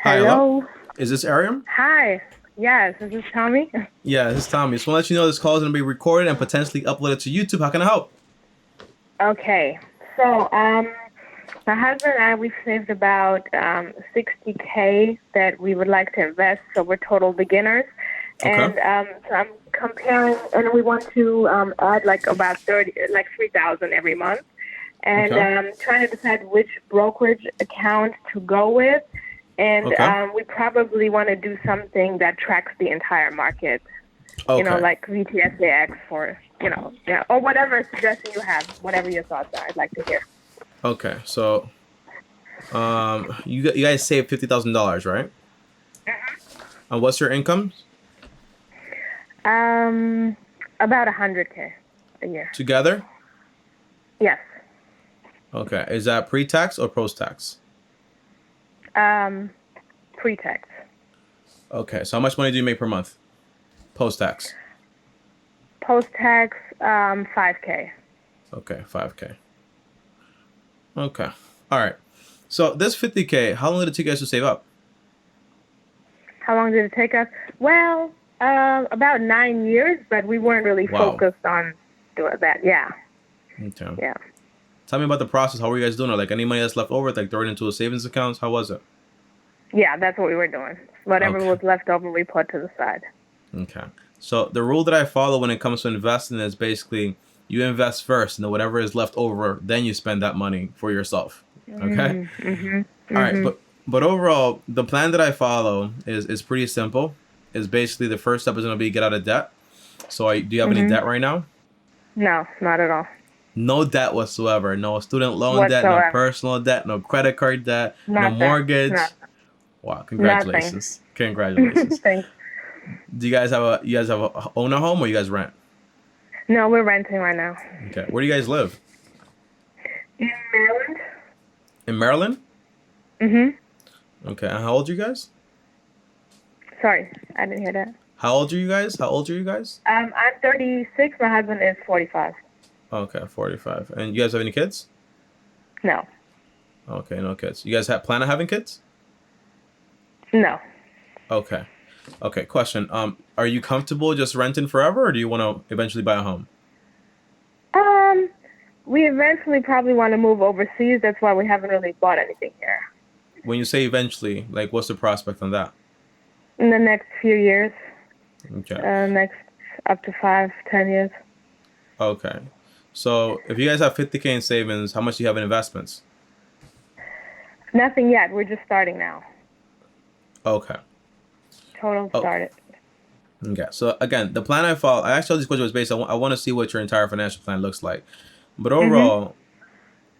Hi, hello. Hello. Is this Ariam? Hi. Yes, this is Tommy. Yeah, this is Tommy. Just want to let you know this call is going to be recorded and potentially uploaded to YouTube. How can I help? Okay. So, my husband and I, we've saved about 60K that we would like to invest. So we're total beginners, Okay. and so I'm comparing, and we want to add like about 3,000 every month, and Okay. trying to decide which brokerage account to go with. And Okay. we probably want to do something that tracks the entire market, Okay. like VTSAX for, yeah, or whatever suggestion you have, whatever your thoughts are, I'd like to hear. Okay. So, you guys saved $50,000, right? And what's your income Um, about 100K a year. together? Yes. Okay. Is that pre-tax or post-tax? Um, pre-tax. Okay. So, how much money do you make per month? Post-tax. Post-tax, 5K. Okay. 5K. Okay. All right. So, this 50K, how long did it take you guys to save up? How long did it take us? Well, about 9 years, but we weren't really Wow. focused on doing that. Yeah. Okay. Yeah. Tell me about the process. How were you guys doing? Or like any money that's left over, like throw it into a savings account? How was it? Yeah, that's what we were doing. Whatever Okay. was left over, we put to the side. Okay. So the rule that I follow when it comes to investing is basically you invest first, and then whatever is left over, then you spend that money for yourself. Okay. Mhm. All right. Mhm. But overall, the plan that I follow is pretty simple. Is basically the first step is going to be get out of debt. So do you have any Mhm. debt right now? No, not at all. No debt whatsoever. No student loan debt. No Whatsoever. personal debt. No credit card debt. No Nothing. mortgage. No. Wow! Nothing. Congratulations. Congratulations. Thanks. Do you guys have a own a home or you guys rent? No, we're renting right now. Okay. Where do you guys live? In Maryland? In Maryland? Mhm. Okay. And how old are you guys? Sorry, I didn't hear that. How old are you guys? How old are you guys? I'm 36. My husband is 45. Okay, 45. And you guys have any kids? No. Okay, no kids. You guys have plan on having kids? No. Okay. Okay, question. Are you comfortable just renting forever or do you want to eventually buy a home? Um, we eventually probably want to move overseas. That's why we haven't really bought anything here. When you say eventually, like what's the prospect on that? In the next few years, Okay. next up to 5, 10 years. Okay. So if you guys have 50K in savings, how much do you have in investments? Nothing yet. We're just starting now. Okay. Total Oh, started. okay. So again, the plan I follow, I actually this question was based on I want to see what your entire financial plan looks like. But Mhm. overall,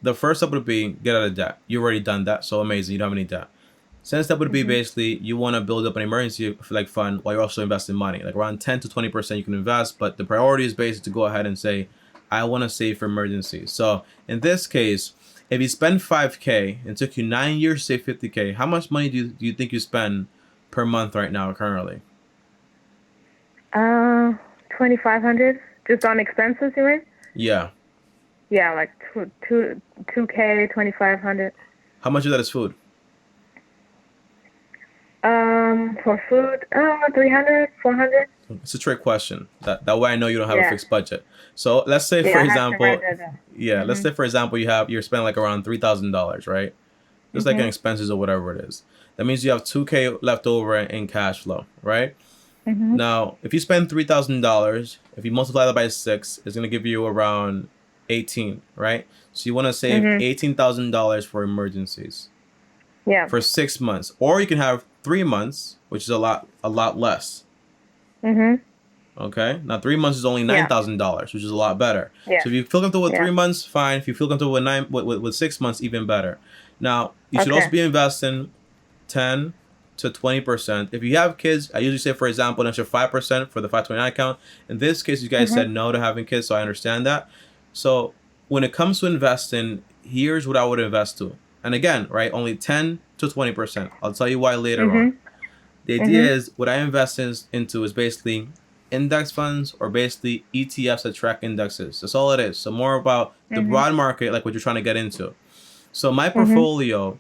the first step would be get out of debt. You've already done that, so amazing. You don't have any debt. Second step would be Mhm. basically you want to build up an emergency like fund while you're also investing money. Like around 10 to 20% you can invest, but the priority is basically to go ahead and say, I want to save for emergencies. So in this case, if you spend 5K and it took you 9 years to save 50K, how much money do you think you spend per month right now currently? Uh, 2,500 just on expenses, you mean? Yeah. Yeah, like 2K, 2,500. How much of that is food? For food, 300, 400. It's a trick question. That way I know you don't have a Yeah. fixed budget. So let's say for Yeah, I have to write example, that down. yeah, let's Mhm. say for example you're spending like around $3,000, right? Just like in Mhm. expenses or whatever it is. That means you have 2K left over in cash flow, right? Mhm. Now, if you spend $3,000, if you multiply that by six, it's gonna give you around 18, right? So you want to save Mhm. $18,000 for emergencies Yeah. for 6 months, or you can have 3 months, which is a lot less. Mhm. Okay. Now 3 months is only nine Yeah. thousand dollars, which is a lot better. Yeah. So if you feel comfortable with Yeah. 3 months, fine. If you feel comfortable with with 6 months, even better. Now you should also Okay. be investing 10 to 20%. If you have kids, I usually say, for example, an extra 5% for the 529 account. In this case, you guys Mhm. said no to having kids, so I understand that. So when it comes to investing, here's what I would invest to. And again, right, only 10 to 20%. I'll tell you why later on. Mhm. The idea Mhm. is what I invest into is basically index funds or basically ETFs that track indexes. That's all it is. So more about the Mhm. broad market, like what you're trying to get into. So my Mhm. portfolio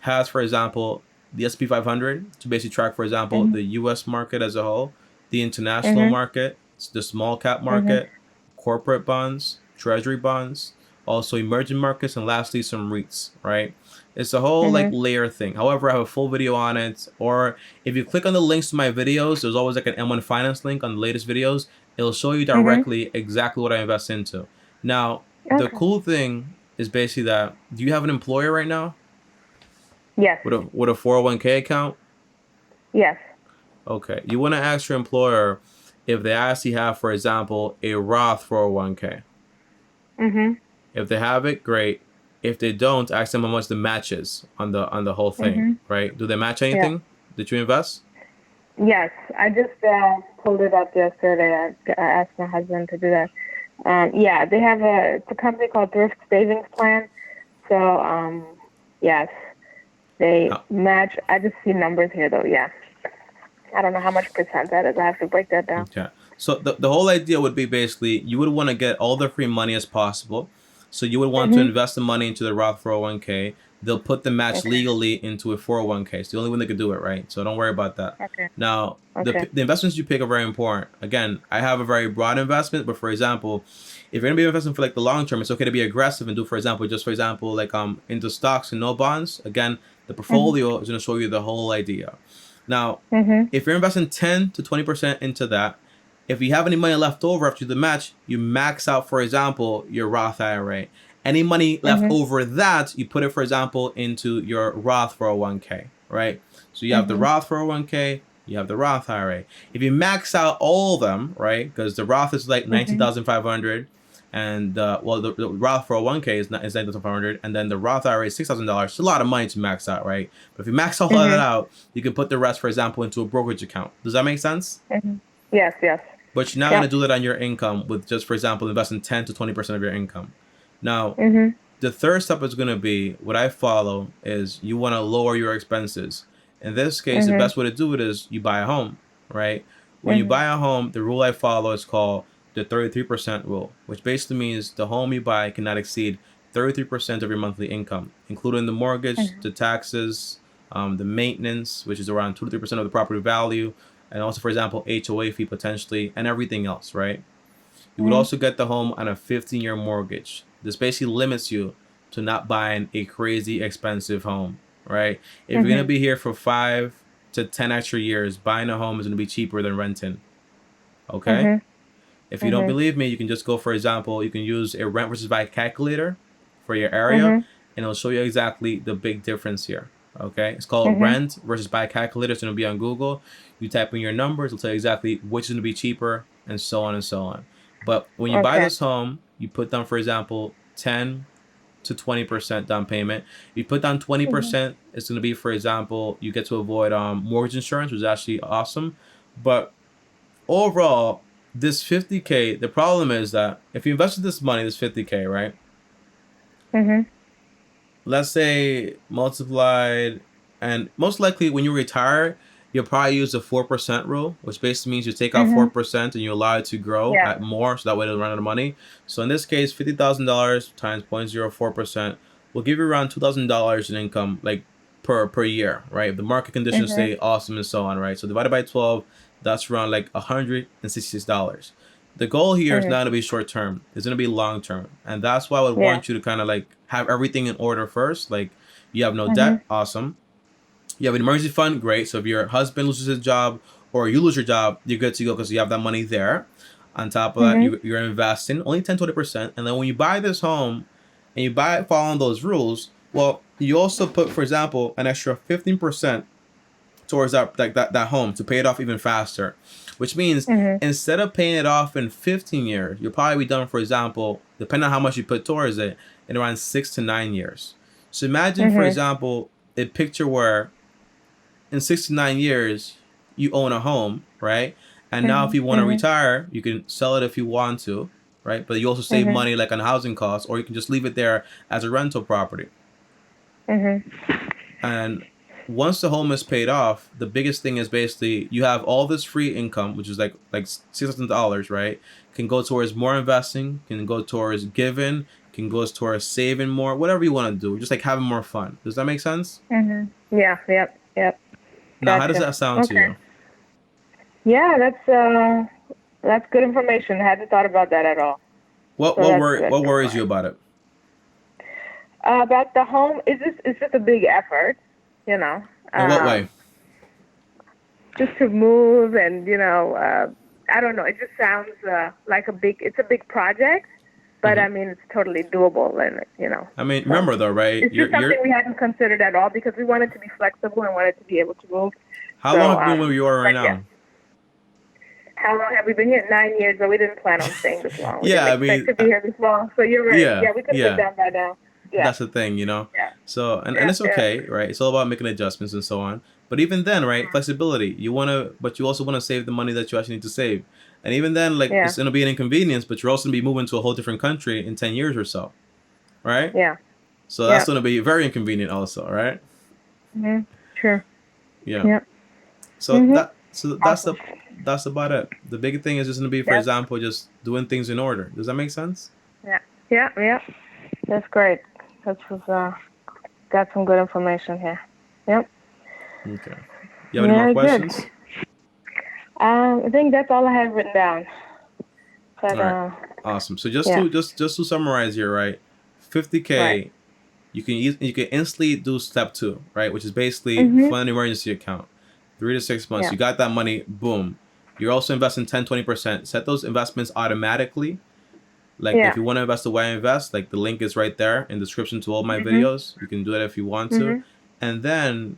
has, for example, the S&P 500 to basically track, for example, the U.S. market as a whole, the international Mhm. market, the small cap Mhm. market, corporate bonds, treasury bonds, also emerging markets, and lastly some REITs, right? It's a whole like Mhm. layer thing. However, I have a full video on it, or if you click on the links to my videos, there's always like an M1 Finance link on the latest videos. It'll show you Mhm. directly exactly what I invest into. Now, the Okay. cool thing is basically that, do you have an employer right now Yes. with a 401k account? Yes. Okay. You want to ask your employer if they actually have, for example, a Roth 401k. Mhm. If they have it, great. If they don't, ask them how much the match is on the whole thing, Mhm. right? Do they match Yeah. anything that you invest? Yes. I just pulled it up yesterday. I asked my husband to do that. Yeah, they have it's a company called Thrift Savings Plan. So yes, they No. match. I just see numbers here though. Yeah. I don't know how much percent that is. I have to break that down. Okay. So the whole idea would be basically you would want to get all the free money as possible. So you would want to Mhm. invest the money into the Roth 401k. They'll put the match Okay. legally into a 401k. It's the only one that could do it, right? So don't worry about that. Okay. Now, Okay. the investments you pick are very important. Again, I have a very broad investment, but for example, if you're gonna be investing for like the long term, it's okay to be aggressive and do, for example, just for example, like into stocks and no bonds. Again, the Mhm. portfolio is gonna show you the whole idea. Now, Mhm. if you're investing 10 to 20% into that, if you have any money left over after the match, you max out, for example, your Roth IRA. Any money left Mhm. over that, you put it, for example, into your Roth 401k, right? So you have the Mhm. Roth 401k, you have the Roth IRA. If you max out all of them, right? Because the Roth is like Mhm. 19,500, and the Roth 401k is 9,500, and then the Roth IRA is $6,000. It's a lot of money to max out, right? But if you max all of that Mhm. out, you can put the rest, for example, into a brokerage account. Does that make sense? Mhm. Yes. Yes. But you're not going to Yep. do that on your income with just, for example, investing 10 to 20% of your income. Now, Mhm. the third step is going to be what I follow is you want to lower your expenses. In this case, the Mhm. best way to do it is you buy a home, right? When you Mhm. buy a home, the rule I follow is called the 33% rule, which basically means the home you buy cannot exceed 33% of your monthly income, including the mortgage, Mhm. the taxes, the maintenance, which is around 2 to 3% of the property value, and also, for example, HOA fee potentially, and everything else, right? You would Mhm. also get the home on a 15-year mortgage. This basically limits you to not buying a crazy expensive home, right? If you're gonna Mhm. be here for 5 to 10 extra years, buying a home is gonna be cheaper than renting. Okay? Mhm. If you don't Mhm. believe me, you can just go, for example, you can use a rent versus buy calculator for your area, Mhm. and it'll show you exactly the big difference here. Okay? It's called Mhm. rent versus buy calculator. It's gonna be on Google. You type in your numbers, it'll tell you exactly which is gonna be cheaper, and so on and so on. But when you buy Okay. this home, you put down, for example, 10 to 20% down payment. You put down Mhm. 20%, it's gonna be, for example, you get to avoid mortgage insurance, which is actually awesome. But overall, this 50K, the problem is that if you invested this money, this 50K, right? Mhm. Let's say multiplied, and most likely when you retire, you'll probably use the 4% rule, which basically means you take out Mhm. 4% and you allow it to grow Yeah. at more, so that way it doesn't run out of money. So in this case, $50,000 times 0.04% will give you around $2,000 in income, like per year, right? If the market conditions Mhm. stay awesome and so on, right? So divided by 12, that's around like $166. The goal here is Mhm. not to be short term. It's going to be long term. And that's why I would Yeah. want you to kind of like have everything in order first. Like you have no Mhm. debt, awesome. You have an emergency fund, great. So if your husband loses his job or you lose your job, you're good to go because you have that money there. On top of that, Mhm. you're investing only 10 20%. And then when you buy this home and you buy it following those rules, well, you also put, for example, an extra 15% towards that home to pay it off even faster, which means Mhm. instead of paying it off in 15 years, you'll probably be done, for example, depending on how much you put towards it, in around 6 to 9 years. So imagine, for Mhm. example, a picture where in 6 to 9 years you own a home, right? And now if Mhm. you want to Mhm. retire, you can sell it if you want to, right? But you also save Mhm. money like on housing costs, or you can just leave it there as a rental property. Mhm. And once the home is paid off, the biggest thing is basically you have all this free income, which is like $6,000, right? Can go towards more investing, can go towards giving, can go towards saving more, whatever you want to do. Just like having more fun. Does that make sense? Mhm. Yeah. Yep. Yep. Now, how does Gotcha. that sound to Okay. you? Yeah, that's good information. I hadn't thought about that at all. So What that's worries you fine. about it? About the home, it's just a big effort, you know. In what way? Just to move and I don't know. It just sounds like it's a big project, but Hmm. I mean it's totally doable, and I mean, so remember though, right? it's just something we hadn't considered at all because we wanted to be flexible and wanted to be able to move. How long So, have you been where you are right but yeah, now? how long have we been here? 9 years, but we didn't plan on staying this long. We didn't Yeah, I expect mean, to be here this long. So you're right. yeah, Yeah, we could have been yeah. done by now. Yeah, That's the thing, you know. yeah, So and yeah, it's yeah. okay, right? It's all about making adjustments and so on. But even then, right, flexibility. But you also want to save the money that you actually need to save. And even then, like Yeah, it's gonna be an inconvenience, but you're also gonna be moving to a whole different country in 10 years or so, right? yeah, So that's yeah. gonna be very inconvenient, also, right? Mhm. Sure. Yeah. Yeah. So Mhm. that's Awesome. that's about it. The big thing is just gonna be, for Yep. example, just doing things in order. Does that make sense? Yeah. Yeah. Yeah. That's great. That's was got some good information here. Yep. Okay. You have any more Very good. questions? I think that's all I have written down. But All right. Awesome. So just yeah. to just to summarize here, right? Right. 50K, you can instantly do step two, right? Which is basically Mhm. fund an emergency account. 3 to 6 months. Yeah. You got that money, boom. You're also investing 10-20%. Set those investments automatically. Like if Yeah. you want to invest the way I invest, like the link is right there in the description to all my Mhm. videos. You can do it if you want to. Mhm. And then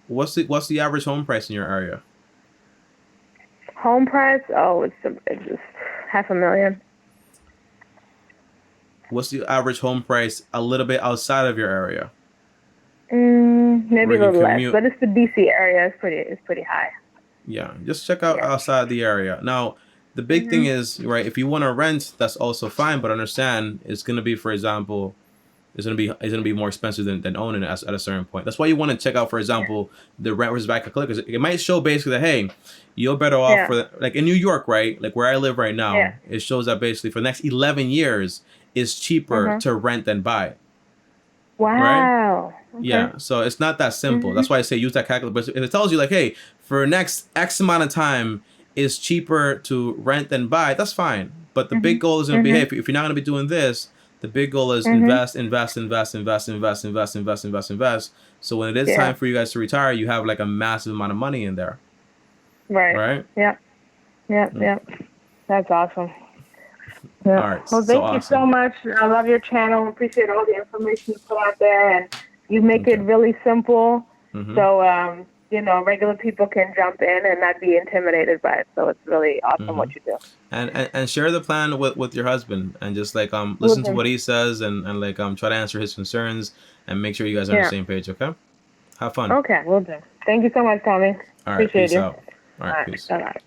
what's the average home price in your area? Home price? Oh, it's just 500,000. What's the average home price a little bit outside of your area Maybe where a you little less, commute? but it's the DC area. It's pretty high. Yeah, just check out Yeah. outside the area. Now, the big thing Mhm. is, right, if you want to rent, that's also fine, but understand it's going to be, for example, it's gonna be more expensive than owning it at a certain point. That's why you want to check out, for Yeah. example, the rent versus back click, because it might show basically that, hey, you're better off Yeah. for like in New York, right? Like where I live right Yeah. now, it shows that basically for the next 11 years it's cheaper Mhm. to rent than buy, right? Wow. Okay. Yeah, so it's not that simple. That's Mhm. why I say use that calculator. But if it tells you like, hey, for next X amount of time, it's cheaper to rent than buy, that's fine. But the big Mhm. goal is going to be, hey, Mhm. if you're not going to be doing this, the big goal is Mhm. invest, invest, invest, invest, invest, invest, invest, invest, invest. So when it is Yeah. time for you guys to retire, you have like a massive amount of money in there, Right. right? Yep. Yep. Mm. Yep. That's awesome. Yeah. All right, Well, so thank you so awesome. much. I love your channel. Appreciate all the information you put out there, and you make it Okay. really simple, Mm-hmm. so regular people can jump in and not be intimidated by it. So it's really awesome Mm-hmm. what you do. And share the plan with your husband and just like Will listen to do. what he says and like try to answer his concerns and make sure you guys are on the Yeah. same page, okay? Have fun. Okay. Will do. Thank you so much, Tommy. All right, Appreciate peace you. out. All All right, right. peace. Bye bye.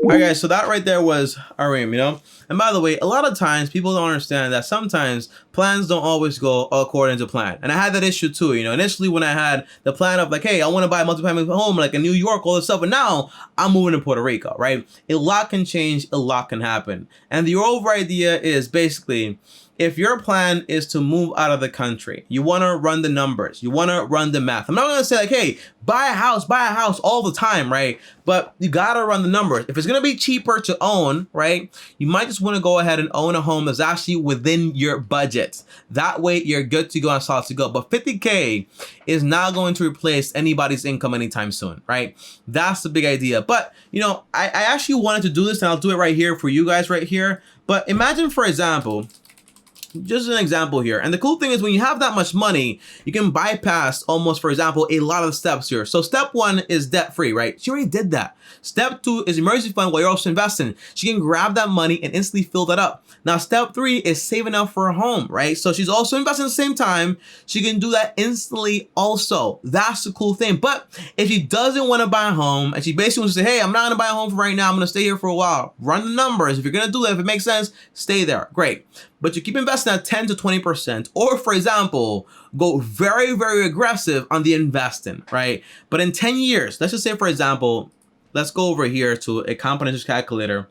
All right, guys, so that right there was Arim, you know? And by the way, a lot of times people don't understand that sometimes plans don't always go according to plan. And I had that issue too, you know? Initially, when I had the plan of like, hey, I want to buy a multi-family home like in New York, all this stuff, but now I'm moving to Puerto Rico, right? A lot can change, a lot can happen. And the overall idea is basically, if your plan is to move out of the country, you want to run the numbers, you want to run the math. I'm not going to say like, hey, buy a house all the time, right? But you got to run the numbers. If it's going to be cheaper to own, right, you might just want to go ahead and own a home that's actually within your budget. That way you're good to go and solid to go. But 50K is not going to replace anybody's income anytime soon, right? That's the big idea. But, you know, I actually wanted to do this, and I'll do it right here for you guys right here. But imagine, for example, just an example here. And the cool thing is when you have that much money, you can bypass almost, for example, a lot of the steps here. So step one is debt free, right? She already did that. Step two is emergency fund while you're also investing. She can grab that money and instantly fill that up. Now, step three is saving up for a home, right? So she's also investing at the same time. She can do that instantly also. That's the cool thing. But if she doesn't want to buy a home and she basically wants to say, hey, I'm not going to buy a home for right now. I'm going to stay here for a while. Run the numbers. If you're going to do that, if it makes sense, stay there. Great. But you keep investing at 10 to 20%, or for example, go very, very aggressive on the investing, right? But in 10 years, let's just say, for example, let's go over here to a comprehensive calculator.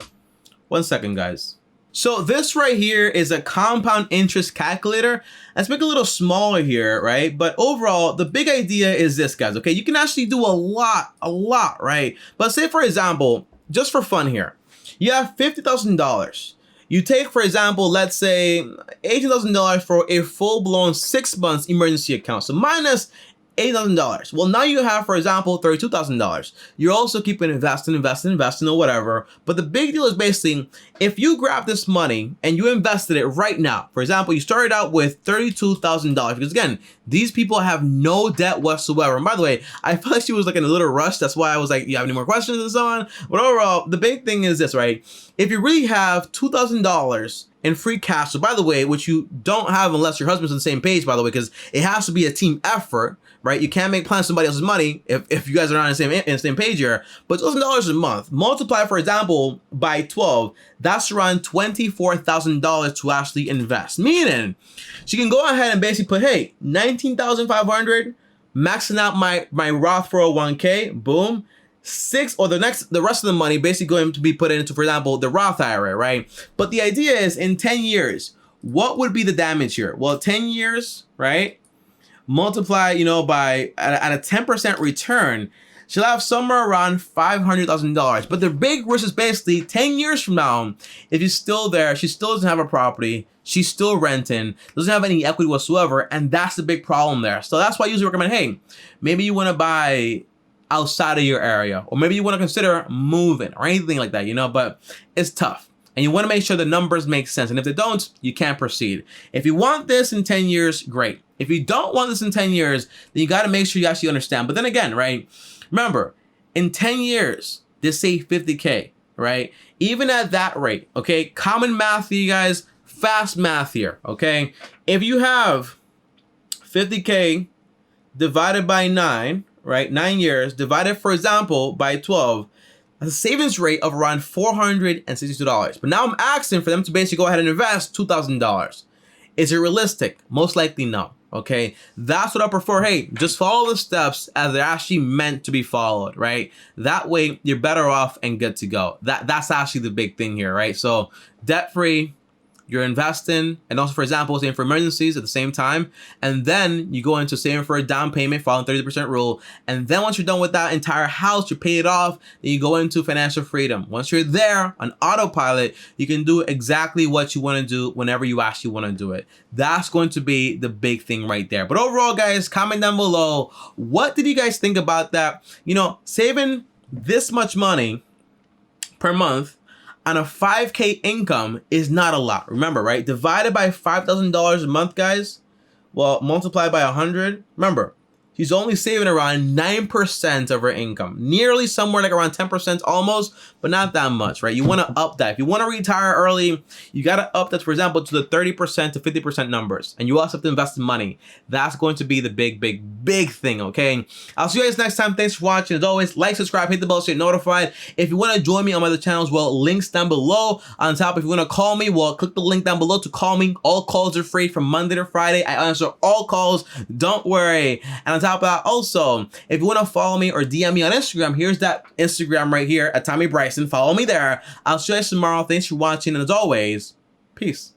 1 second, guys. So this right here is a compound interest calculator. Let's make it a little smaller here, right? But overall, the big idea is this, guys, okay? You can actually do a lot, right? But say, for example, just for fun here, you have $50,000. You take, for example, let's say $18,000 for a full-blown 6 months emergency account. So minus $8,000. Well, now you have, for example, $32,000. You're also keeping investing or whatever. But the big deal is basically, if you grab this money and you invested it right now, for example, you started out with $32,000, because again, these people have no debt whatsoever. And by the way, I felt like she was like in a little rush. That's why I was like, you have any more questions and so on? But overall, the big thing is this, right? If you really have $2,000 in free cash, so by the way, which you don't have unless your husband's on the same page, by the way, because it has to be a team effort, right? You can't make plans with somebody else's money if you guys are not on the same page here. But $2,000 a month, multiply, for example, by 12, that's around $24,000 to actually invest. Meaning, she can go ahead and basically put, hey, $19,500, maxing out my Roth 401k, boom. The rest of the money basically going to be put into, for example, the Roth IRA, right? But the idea is, in 10 years, what would be the damage here? Well, 10 years, right? Multiply, by at a 10% return, she'll have somewhere around $500,000. But the big risk is basically 10 years from now, if she's still there, she still doesn't have a property, she's still renting, doesn't have any equity whatsoever, and that's the big problem there. So that's why I usually recommend, hey, maybe you want to buy outside of your area, or maybe you want to consider moving or anything like that, but it's tough. And you want to make sure the numbers make sense. And if they don't, you can't proceed. If you want this in 10 years, great. If you don't want this in 10 years, then you got to make sure you actually understand. But then again, right? Remember, in 10 years, just say 50K, right? Even at that rate, okay? Common math for you guys, fast math here, okay? If you have 50K divided by 9, right? 9 years divided, for example, by 12, a savings rate of around $462. But now I'm asking for them to basically go ahead and invest $2,000. Is it realistic? Most likely no. Okay, that's what I prefer. Hey, just follow the steps as they're actually meant to be followed, right? That way you're better off and good to go. That's actually the big thing here, right? So debt-free, you're investing, and also, for example, saving for emergencies at the same time, and then you go into saving for a down payment, following 30% rule, and then once you're done with that entire house, you pay it off, then you go into financial freedom. Once you're there on autopilot, you can do exactly what you want to do whenever you actually want to do it. That's going to be the big thing right there. But overall, guys, comment down below, what did you guys think about that? Saving this much money per month on a 5K income is not a lot. Remember, right? Divided by $5,000 a month, guys. Well, multiplied by 100. Remember, she's only saving around 9% of her income. Nearly somewhere like around 10% almost, but not that much, right? You want to up that. If you want to retire early, you got to up that, for example, to the 30% to 50% numbers. And you also have to invest in money. That's going to be the big thing, okay? I'll see you guys next time. Thanks for watching. As always, like, subscribe, hit the bell so you're notified. If you want to join me on my other channels, well, links down below. On top, if you want to call me, well, click the link down below to call me. All calls are free from Monday to Friday. I answer all calls. Don't worry. And on top of that, also, if you want to follow me or DM me on Instagram, here's that Instagram right here at Tommy Bryson. Follow me there. I'll see you guys tomorrow. Thanks for watching. And as always, peace.